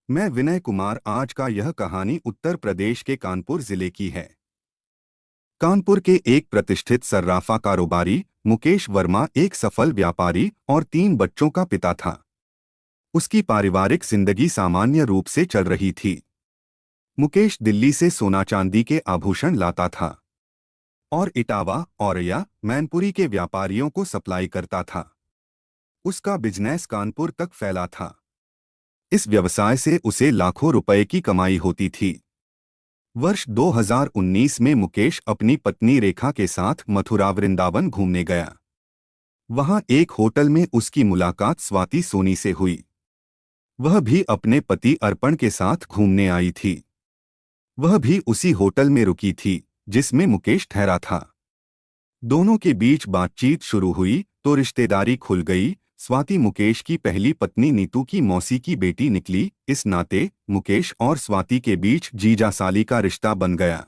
मैं विनय कुमार। आज का यह कहानी उत्तर प्रदेश के कानपुर जिले की है। कानपुर के एक प्रतिष्ठित सर्राफा कारोबारी मुकेश वर्मा एक सफल व्यापारी और 3 बच्चों का पिता था। उसकी पारिवारिक जिंदगी सामान्य रूप से चल रही थी। मुकेश दिल्ली से सोना चांदी के आभूषण लाता था और इटावा, औरैया, मैनपुरी के व्यापारियों को सप्लाई करता था। उसका बिजनेस कानपुर तक फैला था। इस व्यवसाय से उसे लाखों रुपए की कमाई होती थी। वर्ष 2019 में मुकेश अपनी पत्नी रेखा के साथ मथुरा वृंदावन घूमने गया। वहां एक होटल में उसकी मुलाकात स्वाति सोनी से हुई। वह भी अपने पति अर्पण के साथ घूमने आई थी। वह भी उसी होटल में रुकी थी जिसमें मुकेश ठहरा था। दोनों के बीच बातचीत शुरू हुई तो रिश्तेदारी खुल गई। स्वाति मुकेश की पहली पत्नी नीतू की मौसी की बेटी निकली। इस नाते मुकेश और स्वाति के बीच जीजा साली का रिश्ता बन गया।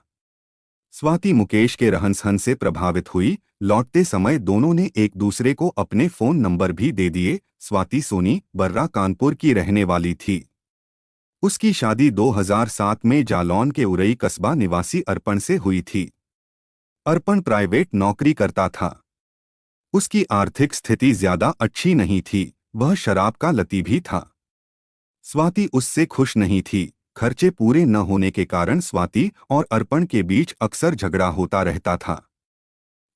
स्वाति मुकेश के रहन सहन से प्रभावित हुई। लौटते समय दोनों ने एक दूसरे को अपने फोन नंबर भी दे दिए। स्वाति सोनी बर्रा कानपुर की रहने वाली थी। उसकी शादी 2007 में जालौन के उरई कस्बा निवासी अर्पण से हुई थी। अर्पण प्राइवेट नौकरी करता था। उसकी आर्थिक स्थिति ज्यादा अच्छी नहीं थी। वह शराब का लती भी था। स्वाति उससे खुश नहीं थी। खर्चे पूरे न होने के कारण स्वाति और अर्पण के बीच अक्सर झगड़ा होता रहता था।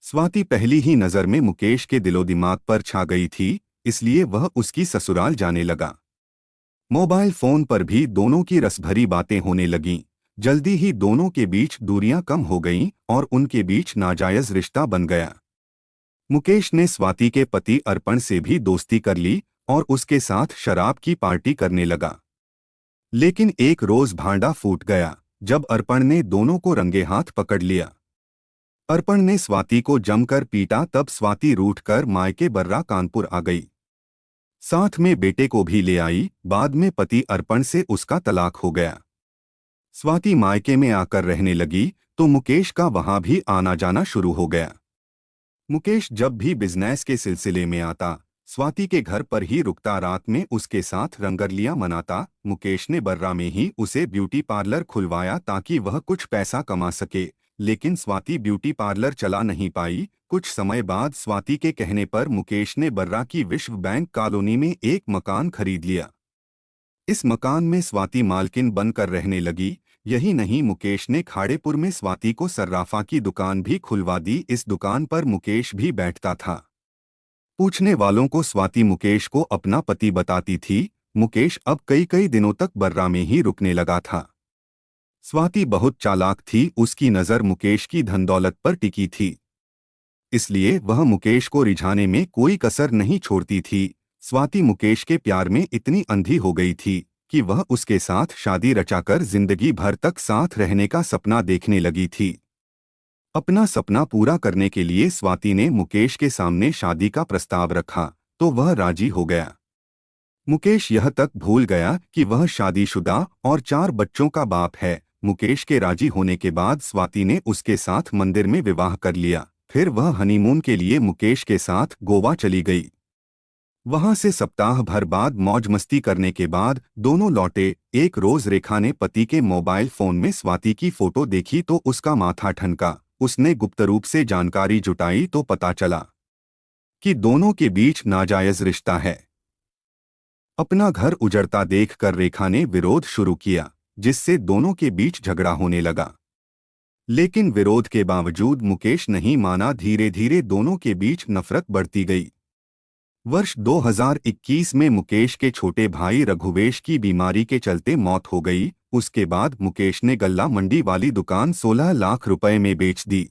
स्वाति पहली ही नजर में मुकेश के दिलोदिमाग पर छा गई थी, इसलिए वह उसकी ससुराल जाने लगा। मोबाइल फोन पर भी दोनों की रसभरी बातें होने लगीं। जल्दी ही दोनों के बीच दूरियां कम हो गईं और उनके बीच नाजायज रिश्ता बन गया। मुकेश ने स्वाति के पति अर्पण से भी दोस्ती कर ली और उसके साथ शराब की पार्टी करने लगा। लेकिन एक रोज भांडा फूट गया जब अर्पण ने दोनों को रंगे हाथ पकड़ लिया। अर्पण ने स्वाति को जमकर पीटा, तब स्वाति रूठकर मायके बर्रा कानपुर आ गई। साथ में बेटे को भी ले आई। बाद में पति अर्पण से उसका तलाक हो गया। स्वाति मायके में आकर रहने लगी तो मुकेश का वहां भी आना जाना शुरू हो गया। मुकेश जब भी बिजनेस के सिलसिले में आता, स्वाति के घर पर ही रुकता, रात में उसके साथ रंगरलियां मनाता। मुकेश ने बर्रा में ही उसे ब्यूटी पार्लर खुलवाया ताकि वह कुछ पैसा कमा सके, लेकिन स्वाति ब्यूटी पार्लर चला नहीं पाई। कुछ समय बाद स्वाति के कहने पर मुकेश ने बर्रा की विश्व बैंक कॉलोनी में एक मकान खरीद लिया। इस मकान में स्वाति मालकिन बनकर रहने लगी। यही नहीं, मुकेश ने खाड़ेपुर में स्वाति को सर्राफा की दुकान भी खुलवा दी। इस दुकान पर मुकेश भी बैठता था। पूछने वालों को स्वाति मुकेश को अपना पति बताती थी। मुकेश अब कई कई दिनों तक बर्रा में ही रुकने लगा था। स्वाति बहुत चालाक थी। उसकी नज़र मुकेश की धनदौलत पर टिकी थी, इसलिए वह मुकेश को रिझाने में कोई कसर नहीं छोड़ती थी। स्वाति मुकेश के प्यार में इतनी अंधी हो गई थी कि वह उसके साथ शादी रचाकर जिंदगी भर तक साथ रहने का सपना देखने लगी थी। अपना सपना पूरा करने के लिए स्वाति ने मुकेश के सामने शादी का प्रस्ताव रखा तो वह राजी हो गया। मुकेश यह तक भूल गया कि वह शादीशुदा और 4 बच्चों का बाप है। मुकेश के राजी होने के बाद स्वाति ने उसके साथ मंदिर में विवाह कर लिया। फिर वह हनीमून के लिए मुकेश के साथ गोवा चली गई। वहां से सप्ताह भर बाद मौज मस्ती करने के बाद दोनों लौटे। एक रोज रेखा ने पति के मोबाइल फोन में स्वाति की फोटो देखी तो उसका माथा ठनका। उसने गुप्त रूप से जानकारी जुटाई तो पता चला कि दोनों के बीच नाजायज रिश्ता है। अपना घर उजड़ता देखकर रेखा ने विरोध शुरू किया, जिससे दोनों के बीच झगड़ा होने लगा। लेकिन विरोध के बावजूद मुकेश नहीं माना। धीरे धीरे दोनों के बीच नफरत बढ़ती गई। वर्ष 2021 में मुकेश के छोटे भाई रघुवेश की बीमारी के चलते मौत हो गई। उसके बाद मुकेश ने गल्ला मंडी वाली दुकान 16 लाख रुपए में बेच दी।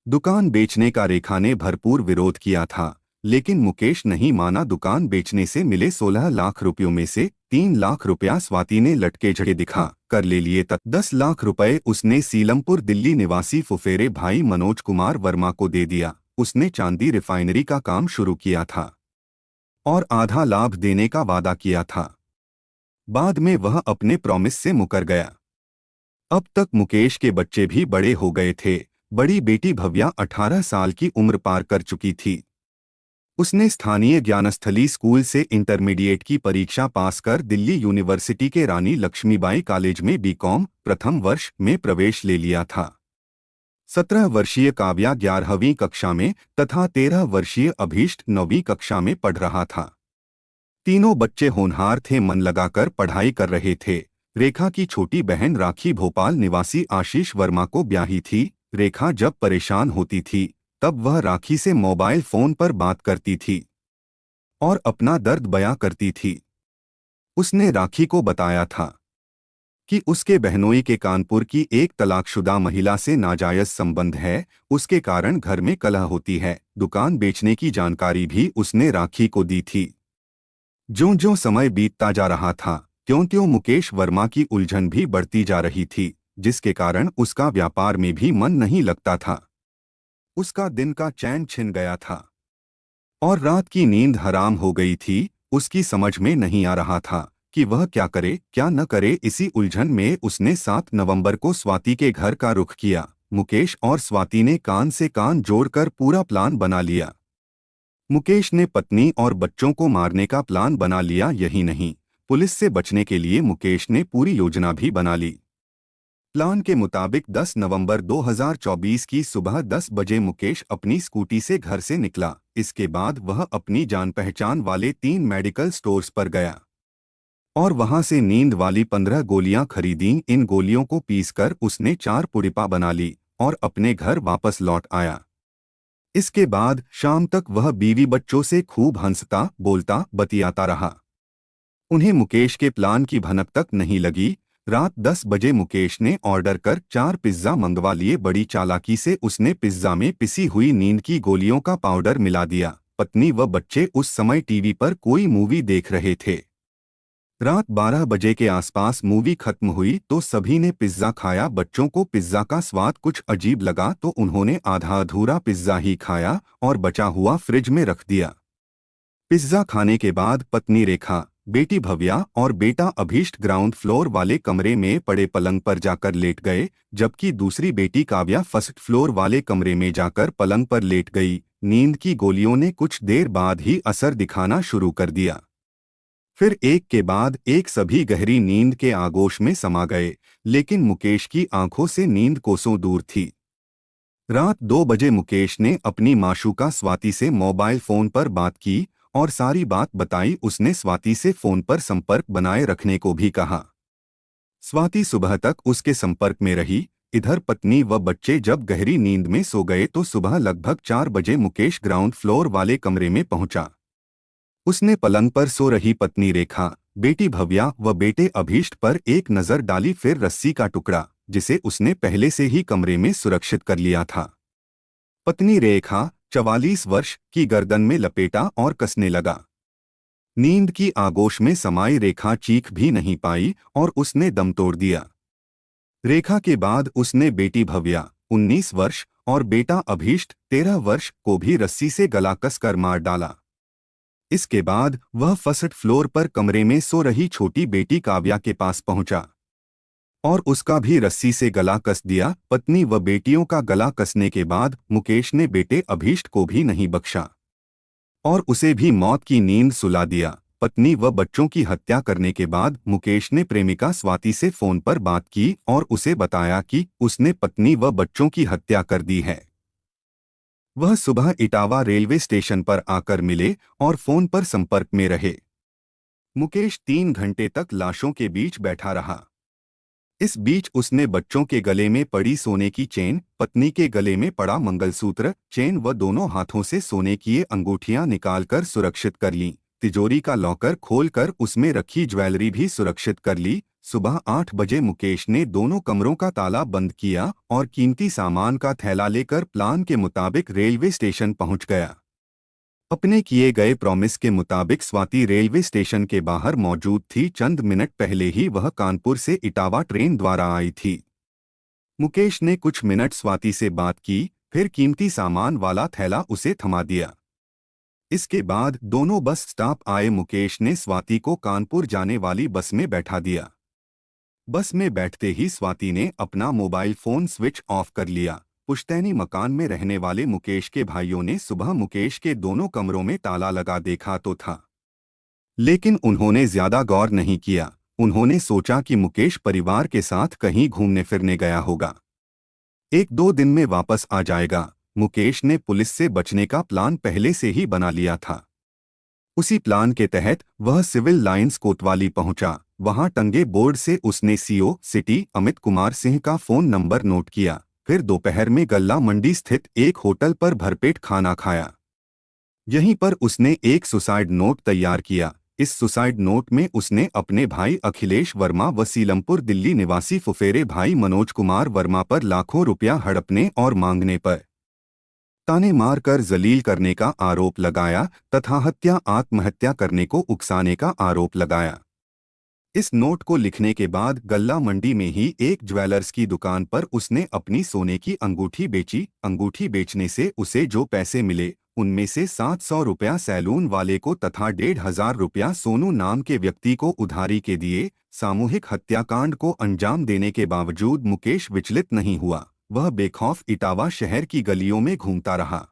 दुकान बेचने का रेखा ने भरपूर विरोध किया था, लेकिन मुकेश नहीं माना। दुकान बेचने से मिले 16 लाख रुपयों में से 3 लाख रुपया स्वाति ने लटके झड़े दिखा कर ले लिए, तक 10 लाख रुपए उसने सीलमपुर दिल्ली निवासी फुफेरे भाई मनोज कुमार वर्मा को दे दिया। उसने चांदी रिफाइनरी का काम शुरू किया था और आधा लाभ देने का वादा किया था। बाद में वह अपने प्रॉमिस से मुकर गया। अब तक मुकेश के बच्चे भी बड़े हो गए थे। बड़ी बेटी भव्या 18 साल की उम्र पार कर चुकी थी। उसने स्थानीय ज्ञानस्थली स्कूल से इंटरमीडिएट की परीक्षा पास कर दिल्ली यूनिवर्सिटी के रानी लक्ष्मीबाई कॉलेज में बीकॉम प्रथम वर्ष में प्रवेश ले लिया था। 17 वर्षीय काव्या 11वीं कक्षा में तथा 13 वर्षीय अभीष्ट 9वीं कक्षा में पढ़ रहा था। तीनों बच्चे होनहार थे, मन लगाकर पढ़ाई कर रहे थे। रेखा की छोटी बहन राखी भोपाल निवासी आशीष वर्मा को ब्याही थी। रेखा जब परेशान होती थी तब वह राखी से मोबाइल फोन पर बात करती थी और अपना दर्द बयां करती थी। उसने राखी को बताया था कि उसके बहनोई के कानपुर की एक तलाकशुदा महिला से नाजायज संबंध है, उसके कारण घर में कलह होती है। दुकान बेचने की जानकारी भी उसने राखी को दी थी। ज्यों-ज्यों समय बीतता जा रहा था त्यों-त्यों मुकेश वर्मा की उलझन भी बढ़ती जा रही थी, जिसके कारण उसका व्यापार में भी मन नहीं लगता था। उसका दिन का चैन छिन गया था और रात की नींद हराम हो गई थी। उसकी समझ में नहीं आ रहा था कि वह क्या करे क्या न करे। इसी उलझन में उसने 7 नवंबर को स्वाति के घर का रुख किया। मुकेश और स्वाति ने कान से कान जोड़कर पूरा प्लान बना लिया। मुकेश ने पत्नी और बच्चों को मारने का प्लान बना लिया। यही नहीं, पुलिस से बचने के लिए मुकेश ने पूरी योजना भी बना ली। प्लान के मुताबिक 10 नवंबर 2024 की सुबह 10 बजे मुकेश अपनी स्कूटी से घर से निकला। इसके बाद वह अपनी जान पहचान वाले 3 मेडिकल स्टोर्स पर गया और वहां से नींद वाली 15 गोलियां खरीदीं। इन गोलियों को पीसकर उसने 4 पुड़िपा बना ली और अपने घर वापस लौट आया। इसके बाद शाम तक वह बीवी बच्चों से खूब हंसता बोलता बतियाता रहा। उन्हें मुकेश के प्लान की भनक तक नहीं लगी। रात 10 बजे मुकेश ने ऑर्डर कर 4 पिज्जा मंगवा लिए। बड़ी चालाकी से उसने पिज्जा में पिसी हुई नींद की गोलियों का पाउडर मिला दिया। पत्नी व बच्चे उस समय टीवी पर कोई मूवी देख रहे थे। रात 12 बजे के आसपास मूवी खत्म हुई तो सभी ने पिज्जा खाया। बच्चों को पिज्जा का स्वाद कुछ अजीब लगा तो उन्होंने आधा अधूरा पिज्जा ही खाया और बचा हुआ फ्रिज में रख दिया। पिज्जा खाने के बाद पत्नी रेखा, बेटी भव्या और बेटा अभीष्ट ग्राउंड फ्लोर वाले कमरे में पड़े पलंग पर जाकर लेट गए, जबकि दूसरी बेटी काव्या फर्स्ट फ्लोर वाले कमरे में जाकर पलंग पर लेट गई। नींद की गोलियों ने कुछ देर बाद ही असर दिखाना शुरू कर दिया। फिर एक के बाद एक सभी गहरी नींद के आगोश में समा गए, लेकिन मुकेश की आंखों से नींद कोसों दूर थी। रात 2 बजे मुकेश ने अपनी माशूका स्वाति से मोबाइल फोन पर बात की और सारी बात बताई। उसने स्वाति से फोन पर संपर्क बनाए रखने को भी कहा। स्वाति सुबह तक उसके संपर्क में रही। इधर पत्नी व बच्चे जब गहरी नींद में सो गए तो सुबह लगभग 4 बजे मुकेश ग्राउंड फ्लोर वाले कमरे में पहुंचा। उसने पलंग पर सो रही पत्नी रेखा, बेटी भव्या व बेटे अभीष्ट पर एक नजर डाली, फिर रस्सी का टुकड़ा जिसे उसने पहले से ही कमरे में सुरक्षित कर लिया था पत्नी रेखा 44 वर्ष की गर्दन में लपेटा और कसने लगा। नींद की आगोश में समाई रेखा चीख भी नहीं पाई और उसने दम तोड़ दिया। रेखा के बाद उसने बेटी भव्या 19 वर्ष और बेटा अभीष्ट 13 वर्ष को भी रस्सी से गला कसकर मार डाला। इसके बाद वह फर्स्ट फ्लोर पर कमरे में सो रही छोटी बेटी काव्या के पास पहुंचा और उसका भी रस्सी से गला कस दिया। पत्नी व बेटियों का गला कसने के बाद मुकेश ने बेटे अभीष्ट को भी नहीं बख्शा और उसे भी मौत की नींद सुला दिया। पत्नी व बच्चों की हत्या करने के बाद मुकेश ने प्रेमिका स्वाति से फोन पर बात की और उसे बताया कि उसने पत्नी व बच्चों की हत्या कर दी है। वह सुबह इटावा रेलवे स्टेशन पर आकर मिले और फोन पर संपर्क में रहे। मुकेश 3 घंटे तक लाशों के बीच बैठा रहा। इस बीच उसने बच्चों के गले में पड़ी सोने की चेन, पत्नी के गले में पड़ा मंगलसूत्र, चेन व दोनों हाथों से सोने की अंगूठियां निकालकर सुरक्षित कर लीं। तिजोरी का लॉकर खोलकर उसमें रखी ज्वेलरी भी सुरक्षित कर ली। सुबह 8 बजे मुकेश ने दोनों कमरों का ताला बंद किया और कीमती सामान का थैला लेकर प्लान के मुताबिक रेलवे स्टेशन पहुंच गया। अपने किए गए प्रॉमिस के मुताबिक स्वाति रेलवे स्टेशन के बाहर मौजूद थी। चंद मिनट पहले ही वह कानपुर से इटावा ट्रेन द्वारा आई थी। मुकेश ने कुछ मिनट स्वाति से बात की, फिर कीमती सामान वाला थैला उसे थमा दिया। इसके बाद दोनों बस स्टॉप आए। मुकेश ने स्वाति को कानपुर जाने वाली बस में बैठा दिया। बस में बैठते ही स्वाति ने अपना मोबाइल फोन स्विच ऑफ कर लिया। पुश्तैनी मकान में रहने वाले मुकेश के भाइयों ने सुबह मुकेश के दोनों कमरों में ताला लगा देखा तो था, लेकिन उन्होंने ज्यादा गौर नहीं किया। उन्होंने सोचा कि मुकेश परिवार के साथ कहीं घूमने फिरने गया होगा, एक दो दिन में वापस आ जाएगा। मुकेश ने पुलिस से बचने का प्लान पहले से ही बना लिया था। उसी प्लान के तहत वह सिविल लाइंस कोतवाली पहुंचा। वहां टंगे बोर्ड से उसने सीओ सिटी अमित कुमार सिंह का फोन नंबर नोट किया। फिर दोपहर में गल्ला मंडी स्थित एक होटल पर भरपेट खाना खाया। यहीं पर उसने एक सुसाइड नोट तैयार किया। इस सुसाइड नोट में उसने अपने भाई अखिलेश वर्मा व सीलमपुर दिल्ली निवासी फुफेरे भाई मनोज कुमार वर्मा पर लाखों रुपया हड़पने और मांगने पर ताने मारकर जलील करने का आरोप लगाया तथा आत्महत्या करने को उकसाने का आरोप लगाया। इस नोट को लिखने के बाद गल्ला मंडी में ही एक ज्वेलर्स की दुकान पर उसने अपनी सोने की अंगूठी बेची। अंगूठी बेचने से उसे जो पैसे मिले उनमें से 700 रुपया सैलून वाले को तथा 1500 रुपया सोनू नाम के व्यक्ति को उधारी के दिए। सामूहिक हत्याकांड को अंजाम देने के बावजूद मुकेश विचलित नहीं हुआ। वह बेखौफ इटावा शहर की गलियों में घूमता रहा।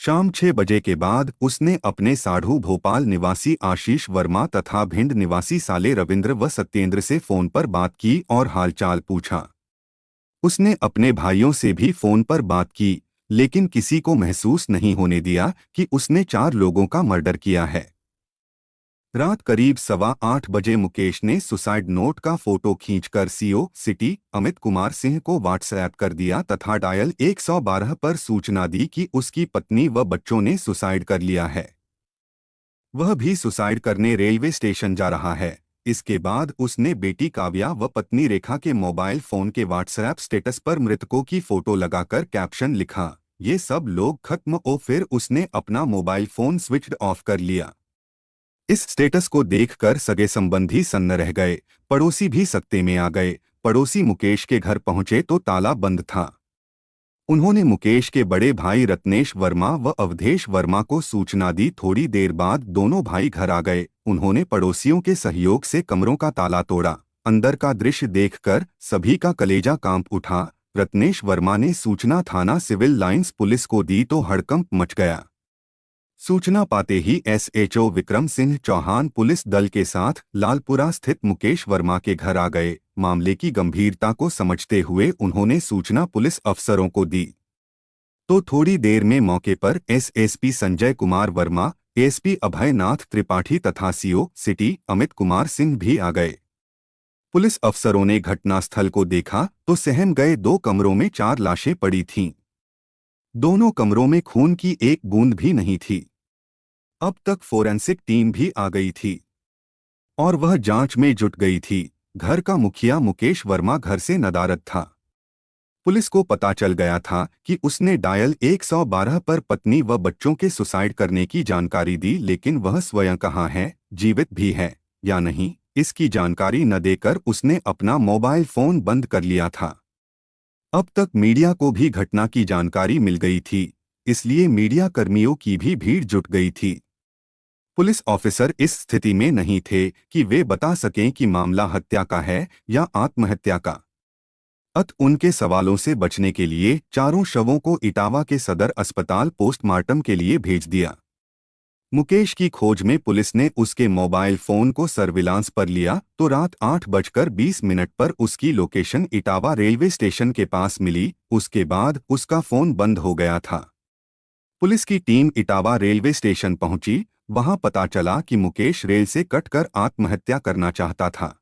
शाम 6 बजे के बाद उसने अपने साढ़ू भोपाल निवासी आशीष वर्मा तथा भिंड निवासी साले रविंद्र व सत्येंद्र से फोन पर बात की और हालचाल पूछा। उसने अपने भाइयों से भी फोन पर बात की, लेकिन किसी को महसूस नहीं होने दिया कि उसने 4 लोगों का मर्डर किया है। रात करीब 7:15 बजे मुकेश ने सुसाइड नोट का फोटो खींचकर सीओ सिटी अमित कुमार सिंह को व्हाट्सएप कर दिया तथा डायल 112 पर सूचना दी कि उसकी पत्नी व बच्चों ने सुसाइड कर लिया है। वह भी सुसाइड करने रेलवे स्टेशन जा रहा है। इसके बाद उसने बेटी काव्या व पत्नी रेखा के मोबाइल फोन के व्हाट्सएप स्टेटस पर मृतकों की फोटो लगाकर कैप्शन लिखा, ये सब लोग खत्म। और फिर उसने अपना मोबाइल फोन स्विच्ड ऑफ कर लिया। इस स्टेटस को देखकर सगे संबंधी सन्न रह गए। पड़ोसी भी सकते में आ गए। पड़ोसी मुकेश के घर पहुंचे तो ताला बंद था। उन्होंने मुकेश के बड़े भाई रत्नेश वर्मा व अवधेश वर्मा को सूचना दी। थोड़ी देर बाद दोनों भाई घर आ गए। उन्होंने पड़ोसियों के सहयोग से कमरों का ताला तोड़ा। अंदर का दृश्य देखकर सभी का कलेजा कांप उठा। रत्नेश वर्मा ने सूचना थाना सिविल लाइंस पुलिस को दी तो हड़कंप मच गया। सूचना पाते ही एसएचओ विक्रम सिंह चौहान पुलिस दल के साथ लालपुरा स्थित मुकेश वर्मा के घर आ गए। मामले की गंभीरता को समझते हुए उन्होंने सूचना पुलिस अफसरों को दी तो थोड़ी देर में मौके पर एसएसपी संजय कुमार वर्मा, एसपी अभयनाथ त्रिपाठी तथा सीओ सिटी अमित कुमार सिंह भी आ गए। पुलिस अफसरों ने घटनास्थल को देखा तो सहम गए। 2 कमरों में 4 लाशें पड़ी थीं। दोनों कमरों में खून की एक बूंद भी नहीं थी। अब तक फोरेंसिक टीम भी आ गई थी और वह जांच में जुट गई थी। घर का मुखिया मुकेश वर्मा घर से नदारद था। पुलिस को पता चल गया था कि उसने डायल 112 पर पत्नी व बच्चों के सुसाइड करने की जानकारी दी, लेकिन वह स्वयं कहाँ है, जीवित भी है या नहीं, इसकी जानकारी न देकर उसने अपना मोबाइल फोन बंद कर लिया था। अब तक मीडिया को भी घटना की जानकारी मिल गई थी, इसलिए मीडिया कर्मियों की भी भीड़ जुट गई थी। पुलिस ऑफिसर इस स्थिति में नहीं थे कि वे बता सकें कि मामला हत्या का है या आत्महत्या का। उनके सवालों से बचने के लिए 4 शवों को इटावा के सदर अस्पताल पोस्टमार्टम के लिए भेज दिया। मुकेश की खोज में पुलिस ने उसके मोबाइल फोन को सर्विलांस पर लिया तो रात 8:20 पर उसकी लोकेशन इटावा रेलवे स्टेशन के पास मिली। उसके बाद उसका फोन बंद हो गया था। पुलिस की टीम इटावा रेलवे स्टेशन पहुंची। वहां पता चला कि मुकेश रेल से कटकर आत्महत्या करना चाहता था,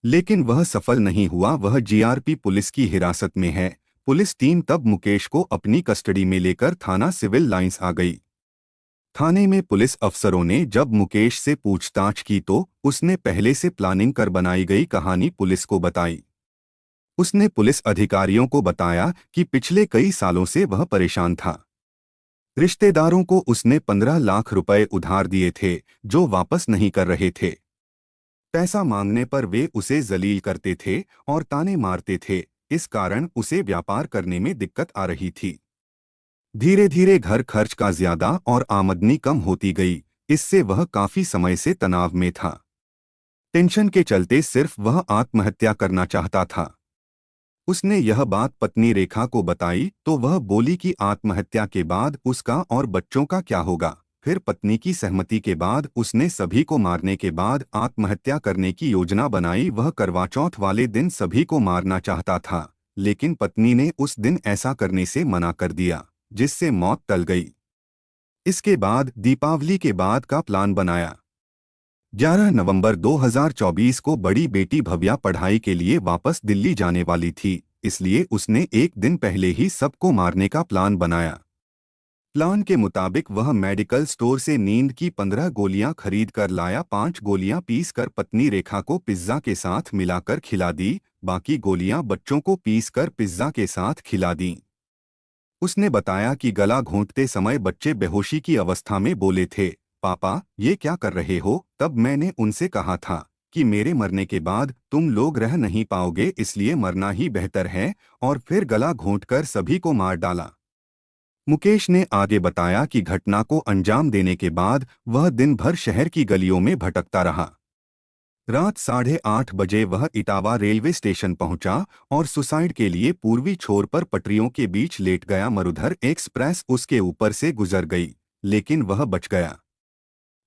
लेकिन वह सफल नहीं हुआ। वह जीआरपी पुलिस की हिरासत में है। पुलिस टीम तब मुकेश को अपनी कस्टडी में लेकर थाना सिविल लाइंस आ गई। थाने में पुलिस अफसरों ने जब मुकेश से पूछताछ की तो उसने पहले से प्लानिंग कर बनाई गई कहानी पुलिस को बताई। उसने पुलिस अधिकारियों को बताया कि पिछले कई सालों से वह परेशान था। रिश्तेदारों को उसने 15 लाख रुपए उधार दिए थे जो वापस नहीं कर रहे थे। पैसा मांगने पर वे उसे जलील करते थे और ताने मारते थे। इस कारण उसे व्यापार करने में दिक्कत आ रही थी। धीरे धीरे घर खर्च का ज्यादा और आमदनी कम होती गई। इससे वह काफी समय से तनाव में था। टेंशन के चलते सिर्फ वह आत्महत्या करना चाहता था। उसने यह बात पत्नी रेखा को बताई तो वह बोली कि आत्महत्या के बाद उसका और बच्चों का क्या होगा। फिर पत्नी की सहमति के बाद उसने सभी को मारने के बाद आत्महत्या करने की योजना बनाई। वह करवा चौथ वाले दिन सभी को मारना चाहता था, लेकिन पत्नी ने उस दिन ऐसा करने से मना कर दिया, जिससे मौत टल गई। इसके बाद दीपावली के बाद का प्लान बनाया। 11 नवंबर 2024 को बड़ी बेटी भव्या पढ़ाई के लिए वापस दिल्ली जाने वाली थी, इसलिए उसने एक दिन पहले ही सबको मारने का प्लान बनाया। प्लान के मुताबिक वह मेडिकल स्टोर से नींद की 15 गोलियां खरीद कर लाया। 5 गोलियां पीस कर पत्नी रेखा को पिज्जा के साथ मिलाकर खिला दी। बाकी गोलियां बच्चों को पीस कर पिज्जा के साथ खिला दी। उसने बताया कि गला घोंटते समय बच्चे बेहोशी की अवस्था में बोले थे, पापा ये क्या कर रहे हो। तब मैंने उनसे कहा था कि मेरे मरने के बाद तुम लोग रह नहीं पाओगे, इसलिए मरना ही बेहतर है, और फिर गला घोंटकर सभी को मार डाला। मुकेश ने आगे बताया कि घटना को अंजाम देने के बाद वह दिन भर शहर की गलियों में भटकता रहा। रात 8:30 बजे वह इटावा रेलवे स्टेशन पहुंचा और सुसाइड के लिए पूर्वी छोर पर पटरियों के बीच लेट गया। मरुधर एक्सप्रेस उसके ऊपर से गुजर गई, लेकिन वह बच गया।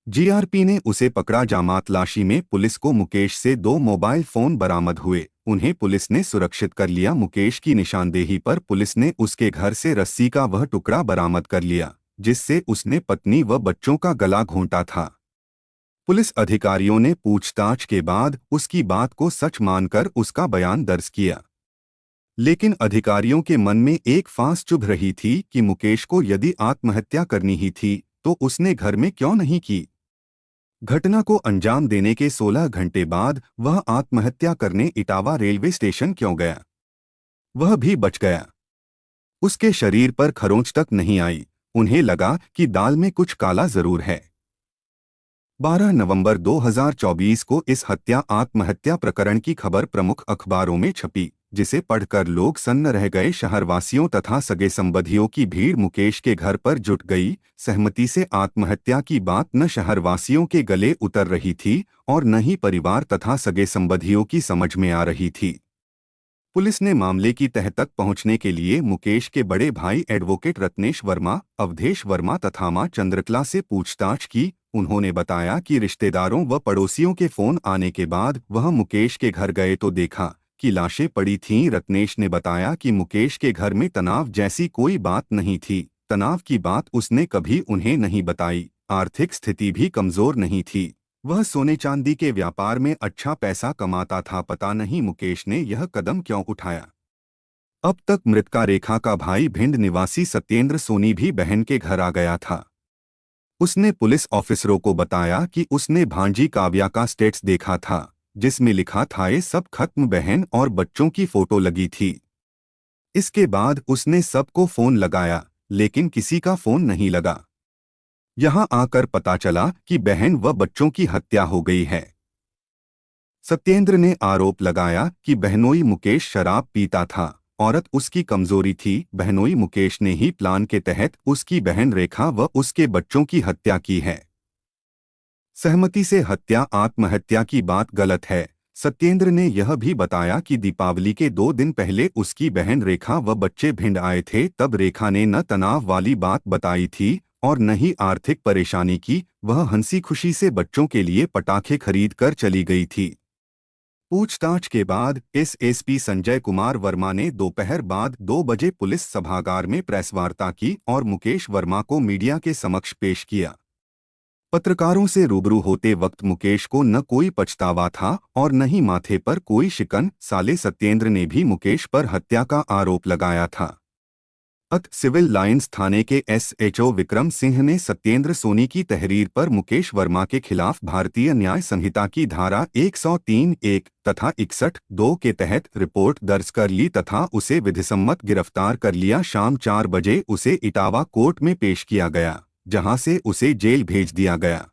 जीआरपी ने उसे पकड़ा। जामातलाशी में पुलिस को मुकेश से 2 मोबाइल फोन बरामद हुए। उन्हें पुलिस ने सुरक्षित कर लिया। मुकेश की निशानदेही पर पुलिस ने उसके घर से रस्सी का वह टुकड़ा बरामद कर लिया, जिससे उसने पत्नी व बच्चों का गला घोंटा था। पुलिस अधिकारियों ने पूछताछ के बाद उसकी बात को सच मानकर उसका बयान दर्ज किया। लेकिन अधिकारियों के मन में एक फांस चुभ रही थी कि मुकेश को यदि आत्महत्या करनी ही थी तो उसने घर में क्यों नहीं की। घटना को अंजाम देने के 16 घंटे बाद वह आत्महत्या करने इटावा रेलवे स्टेशन क्यों गया। वह भी बच गया। उसके शरीर पर खरोंच तक नहीं आई। उन्हें लगा कि दाल में कुछ काला जरूर है। 12 नवंबर 2024 को इस हत्या आत्महत्या प्रकरण की खबर प्रमुख अखबारों में छपी, जिसे पढ़कर लोग सन्न रह गए। शहरवासियों तथा सगे संबंधियों की भीड़ मुकेश के घर पर जुट गई। सहमति से आत्महत्या की बात न शहरवासियों के गले उतर रही थी और न ही परिवार तथा सगे संबंधियों की समझ में आ रही थी। पुलिस ने मामले की तह तक पहुंचने के लिए मुकेश के बड़े भाई एडवोकेट रत्नेश वर्मा, अवधेश वर्मा तथा मां चंद्रकला से पूछताछ की। उन्होंने बताया कि रिश्तेदारों व पड़ोसियों के फोन आने के बाद वह मुकेश के घर गए तो देखा कि लाशें पड़ी थीं। रत्नेश ने बताया कि मुकेश के घर में तनाव जैसी कोई बात नहीं थी। तनाव की बात उसने कभी उन्हें नहीं बताई। आर्थिक स्थिति भी कमजोर नहीं थी। वह सोने चांदी के व्यापार में अच्छा पैसा कमाता था। पता नहीं मुकेश ने यह कदम क्यों उठाया। अब तक मृतका रेखा का भाई भिंड निवासी सत्येंद्र सोनी भी बहन के घर आ गया था। उसने पुलिस ऑफिसरों को बताया कि उसने भांजी काव्या का स्टेटस देखा था, जिसमें लिखा था ये सब खत्म, बहन और बच्चों की फोटो लगी थी। इसके बाद उसने सबको फोन लगाया, लेकिन किसी का फोन नहीं लगा। यहां आकर पता चला कि बहन व बच्चों की हत्या हो गई है। सत्येंद्र ने आरोप लगाया कि बहनोई मुकेश शराब पीता था, औरत उसकी कमजोरी थी। बहनोई मुकेश ने ही प्लान के तहत उसकी बहन रेखा व उसके बच्चों की हत्या की है। सहमति से हत्या आत्महत्या की बात गलत है। सत्येंद्र ने यह भी बताया कि दीपावली के 2 दिन पहले उसकी बहन रेखा व बच्चे भिंड आए थे। तब रेखा ने न तनाव वाली बात बताई थी और न ही आर्थिक परेशानी की। वह हंसी खुशी से बच्चों के लिए पटाखे खरीद कर चली गई थी। पूछताछ के बाद एसएसपी संजय कुमार वर्मा ने दोपहर बाद 2 बजे पुलिस सभागार में प्रेस वार्ता की और मुकेश वर्मा को मीडिया के समक्ष पेश किया। पत्रकारों से रूबरू होते वक्त मुकेश को न कोई पछतावा था और न ही माथे पर कोई शिकन। साले सत्येंद्र ने भी मुकेश पर हत्या का आरोप लगाया था। सिविल लाइंस थाने के एसएचओ विक्रम सिंह ने सत्येंद्र सोनी की तहरीर पर मुकेश वर्मा के खिलाफ भारतीय न्याय संहिता की धारा 103(1) तथा 61(2) के तहत रिपोर्ट दर्ज कर ली तथा उसे विधिसम्मत गिरफ्तार कर लिया। शाम 4 बजे उसे इटावा कोर्ट में पेश किया गया, जहां से उसे जेल भेज दिया गया।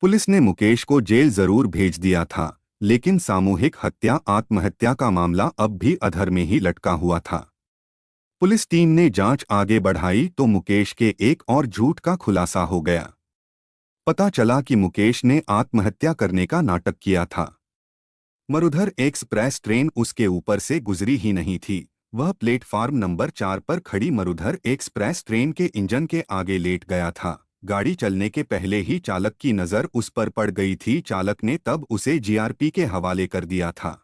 पुलिस ने मुकेश को जेल जरूर भेज दिया था, लेकिन सामूहिक हत्या आत्महत्या का मामला अब भी अधर में ही लटका हुआ था। पुलिस टीम ने जांच आगे बढ़ाई तो मुकेश के एक और झूठ का खुलासा हो गया। पता चला कि मुकेश ने आत्महत्या करने का नाटक किया था। मरुधर एक्सप्रेस ट्रेन उसके ऊपर से गुजरी ही नहीं थी। वह प्लेटफार्म नंबर 4 पर खड़ी मरुधर एक्सप्रेस ट्रेन के इंजन के आगे लेट गया था। गाड़ी चलने के पहले ही चालक की नज़र उस पर पड़ गई थी। चालक ने तब उसे जीआरपी के हवाले कर दिया था।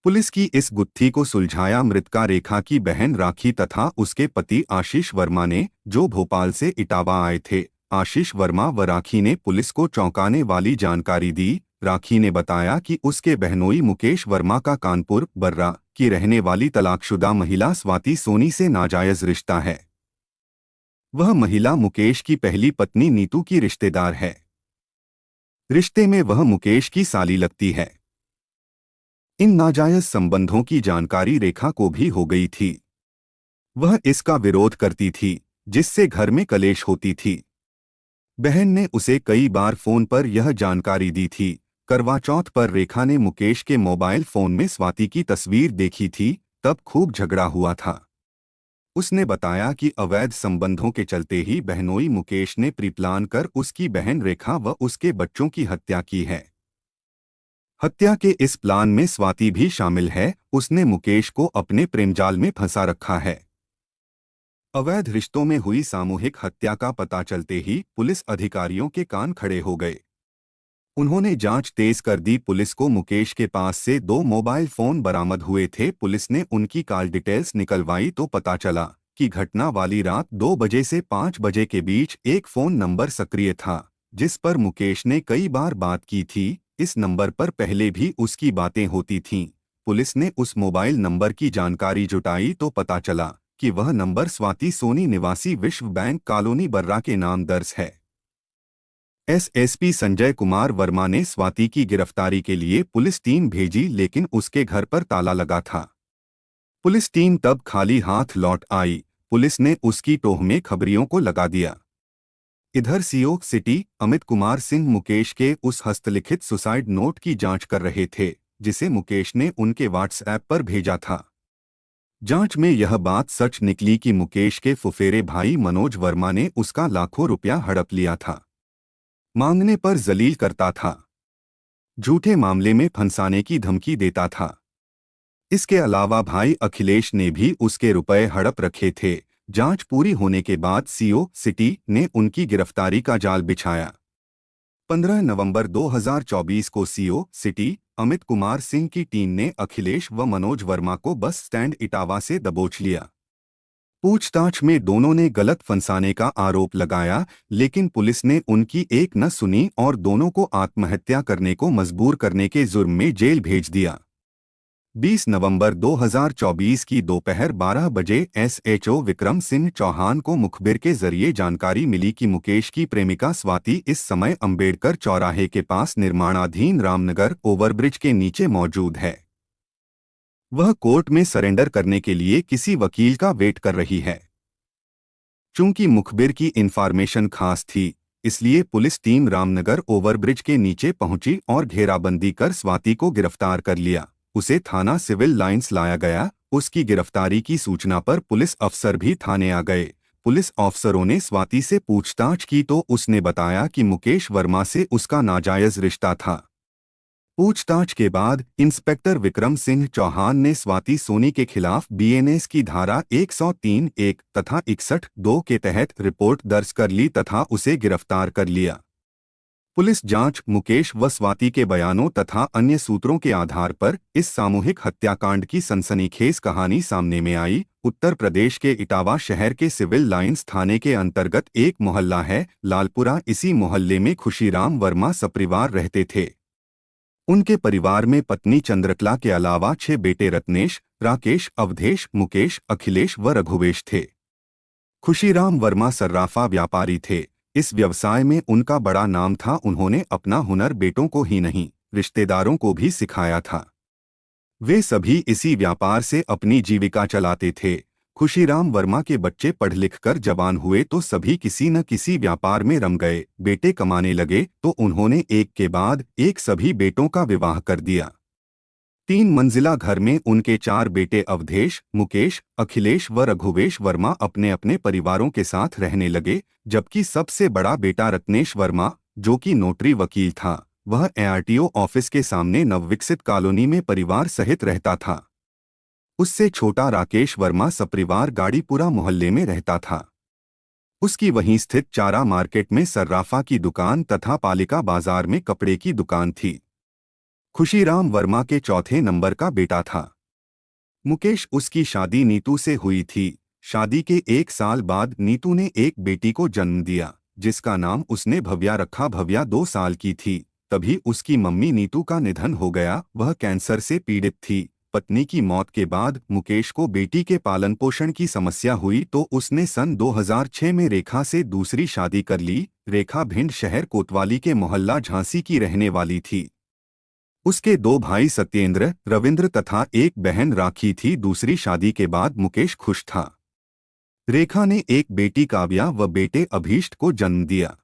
पुलिस की इस गुत्थी को सुलझाया मृतका रेखा की बहन राखी तथा उसके पति आशीष वर्मा ने, जो भोपाल से इटावा आए थे। आशीष वर्मा व राखी ने पुलिस को चौंकाने वाली जानकारी दी। राखी ने बताया कि उसके बहनोई मुकेश वर्मा का कानपुर बर्रा की रहने वाली तलाकशुदा महिला स्वाति सोनी से नाजायज रिश्ता है। वह महिला मुकेश की पहली पत्नी नीतू की रिश्तेदार है। रिश्ते में वह मुकेश की साली लगती है। इन नाजायज संबंधों की जानकारी रेखा को भी हो गई थी। वह इसका विरोध करती थी, जिससे घर में कलेश होती थी। बहन ने उसे कई बार फोन पर यह जानकारी दी थी। करवा चौथ पर रेखा ने मुकेश के मोबाइल फोन में स्वाति की तस्वीर देखी थी, तब खूब झगड़ा हुआ था। उसने बताया कि अवैध संबंधों के चलते ही बहनोई मुकेश ने प्रीप्लान कर उसकी बहन रेखा व उसके बच्चों की हत्या की है। हत्या के इस प्लान में स्वाति भी शामिल है। उसने मुकेश को अपने प्रेमजाल में फंसा रखा है। अवैध रिश्तों में हुई सामूहिक हत्या का पता चलते ही पुलिस अधिकारियों के कान खड़े हो गए। उन्होंने जांच तेज कर दी। पुलिस को मुकेश के पास से 2 मोबाइल फोन बरामद हुए थे। पुलिस ने उनकी कॉल डिटेल्स निकलवाई तो पता चला कि घटना वाली रात 2 बजे से 5 बजे के बीच एक फोन नंबर सक्रिय था, जिस पर मुकेश ने कई बार बात की थी। इस नंबर पर पहले भी उसकी बातें होती थीं। पुलिस ने उस मोबाइल नंबर की जानकारी जुटाई तो पता चला कि वह नंबर स्वाति सोनी निवासी विश्व बैंक कॉलोनी बर्रा के नाम दर्ज है। एसएसपी संजय कुमार वर्मा ने स्वाति की गिरफ्तारी के लिए पुलिस टीम भेजी, लेकिन उसके घर पर ताला लगा था। पुलिस टीम तब खाली हाथ लौट आई। पुलिस ने उसकी टोह में खबरियों को लगा दिया। इधर सीओ सिटी अमित कुमार सिंह मुकेश के उस हस्तलिखित सुसाइड नोट की जांच कर रहे थे, जिसे मुकेश ने उनके व्हाट्सएप पर भेजा था। जांच में यह बात सच निकली कि मुकेश के फुफेरे भाई मनोज वर्मा ने उसका लाखों रुपया हड़प लिया था। मांगने पर जलील करता था, झूठे मामले में फंसाने की धमकी देता था। इसके अलावा भाई अखिलेश ने भी उसके रुपए हड़प रखे थे। जांच पूरी होने के बाद सीओ सिटी ने उनकी गिरफ्तारी का जाल बिछाया। 15 नवंबर 2024 को सीओ सिटी अमित कुमार सिंह की टीम ने अखिलेश व मनोज वर्मा को बस स्टैंड इटावा से दबोच लिया। पूछताछ में दोनों ने गलत फंसाने का आरोप लगाया, लेकिन पुलिस ने उनकी एक न सुनी और दोनों को आत्महत्या करने को मजबूर करने के जुर्म में जेल भेज दिया। 20 नवंबर 2024 की दोपहर 12 बजे एसएचओ विक्रम सिंह चौहान को मुखबिर के जरिए जानकारी मिली कि मुकेश की प्रेमिका स्वाति इस समय अंबेडकर चौराहे के पास निर्माणाधीन रामनगर ओवरब्रिज के नीचे मौजूद है। वह कोर्ट में सरेंडर करने के लिए किसी वकील का वेट कर रही है। चूंकि मुखबिर की इंफॉर्मेशन खास थी, इसलिए पुलिस टीम रामनगर ओवरब्रिज के नीचे पहुंची और घेराबंदी कर स्वाति को गिरफ्तार कर लिया। उसे थाना सिविल लाइंस लाया गया। उसकी गिरफ्तारी की सूचना पर पुलिस अफसर भी थाने आ गए। पुलिस अफसरों ने स्वाति से पूछताछ की तो उसने बताया कि मुकेश वर्मा से उसका नाजायज रिश्ता था। पूछताछ के बाद इंस्पेक्टर विक्रम सिंह चौहान ने स्वाति सोनी के खिलाफ बीएनएस की धारा 103(1) तथा 61(2) के तहत रिपोर्ट दर्ज कर ली तथा उसे गिरफ्तार कर लिया। पुलिस जांच मुकेश व स्वाति के बयानों तथा अन्य सूत्रों के आधार पर इस सामूहिक हत्याकांड की सनसनीखेज कहानी सामने में आई। उत्तर प्रदेश के इटावा शहर के सिविल लाइंस थाने के अंतर्गत एक मोहल्ला है लालपुरा। इसी मोहल्ले में खुशीराम वर्मा सपरिवार रहते थे। उनके परिवार में पत्नी चंद्रकला के अलावा 6 बेटे रत्नेश, राकेश, अवधेश, मुकेश, अखिलेश व रघुवेश थे। खुशीराम वर्मा सर्राफा व्यापारी थे। इस व्यवसाय में उनका बड़ा नाम था। उन्होंने अपना हुनर बेटों को ही नहीं, रिश्तेदारों को भी सिखाया था। वे सभी इसी व्यापार से अपनी जीविका चलाते थे। खुशीराम वर्मा के बच्चे पढ़ लिख कर जवान हुए तो सभी किसी न किसी व्यापार में रम गए। बेटे कमाने लगे तो उन्होंने एक के बाद एक सभी बेटों का विवाह कर दिया। 3 मंजिला घर में उनके 4 बेटे अवधेश, मुकेश, अखिलेश व रघुवेश वर्मा अपने अपने परिवारों के साथ रहने लगे, जबकि सबसे बड़ा बेटा रत्नेश वर्मा, जो कि नोटरी वकील था, वह एआरटीओ ऑफिस के सामने नवविकसित कॉलोनी में परिवार सहित रहता था। उससे छोटा राकेश वर्मा सपरिवार गाड़ीपुरा मोहल्ले में रहता था। उसकी वहीं स्थित चारा मार्केट में सर्राफा की दुकान तथा पालिका बाजार में कपड़े की दुकान थी। खुशीराम वर्मा के चौथे नंबर का बेटा था। मुकेश उसकी शादी नीतू से हुई थी। शादी के 1 साल बाद नीतू ने एक बेटी को जन्म दिया, जिसका नाम उसने भव्या रखा। भव्या 2 साल की थी तभी उसकी मम्मी नीतू का निधन हो गया। वह कैंसर से पीड़ित थी। पत्नी की मौत के बाद मुकेश को बेटी के पालन पोषण की समस्या हुई तो उसने सन 2006 में रेखा से दूसरी शादी कर ली। रेखा भिंड शहर कोतवाली के मोहल्ला झांसी की रहने वाली थी। उसके 2 भाई सत्येंद्र, रविंद्र तथा एक बहन राखी थी। दूसरी शादी के बाद मुकेश खुश था। रेखा ने एक बेटी काव्या व बेटे अभीष्ट को जन्म दिया।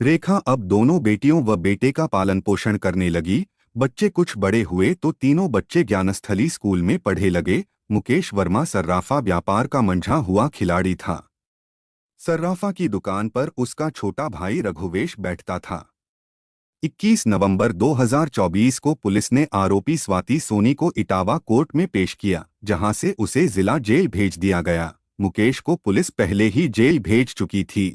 रेखा अब दोनों बेटियों व बेटे का पालन पोषण करने लगी। बच्चे कुछ बड़े हुए तो तीनों बच्चे ज्ञानस्थली स्कूल में पढ़े लगे। मुकेश वर्मा सर्राफा व्यापार का मंझा हुआ खिलाड़ी था। सर्राफा की दुकान पर उसका छोटा भाई रघुवेश बैठता था। 21 नवंबर 2024 को पुलिस ने आरोपी स्वाति सोनी को इटावा कोर्ट में पेश किया, जहां से उसे जिला जेल भेज दिया गया। मुकेश को पुलिस पहले ही जेल भेज चुकी थी।